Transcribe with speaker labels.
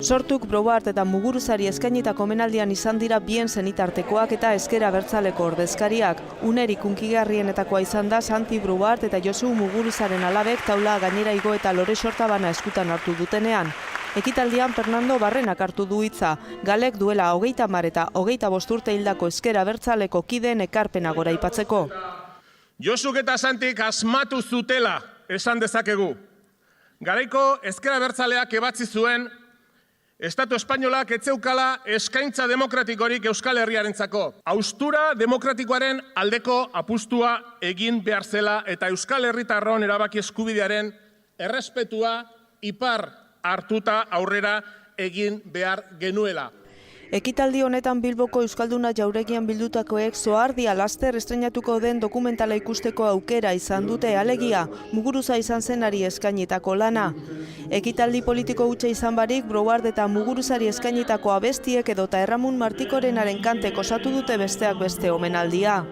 Speaker 1: Sortuk, Brouard eta Muguruzari eskainitako omenaldian izan dira bien senitartekoak eta ezker abertzaleko ordezkariak. Unerik hunkigarrienetakoa izan da Santi Brouard eta Josu Muguruzaren alabek taula gainera igo eta lore sortabana eskutan hartu dutenean. Ekitaldian Fernando Barrenak hartu du hitza. Galek duela 30 eta 25 urte hildako ezker abertzaleko kideen ekarpena goraipatzeko.
Speaker 2: Josuk eta Santik asmatu zutela esan dezakegu. Garaiko ezker abertzaleak ebatzi zuen Estatu Espainolak etzeukala eskaintza demokratikorik Euskal Herriarentzako. Haustura demokratikoaren aldeko apustua egin behar zela eta Euskal Herritarron erabaki eskubidearen errespetua ipar hartuta aurrera egin behar genuela.
Speaker 1: Ekitaldi honetan Bilboko Euskalduna jauregian bildutakoek Zoardia laster estreinatuko den dokumentala ikusteko aukera izan dute, alegia Muguruza izan zenari eskainitako lana. Ekitaldi politiko hutsa izan barik, Brouard eta Muguruzari eskainitako abestiek edota Erramun Martikorenaren kantek osatu dute besteak beste omenaldia.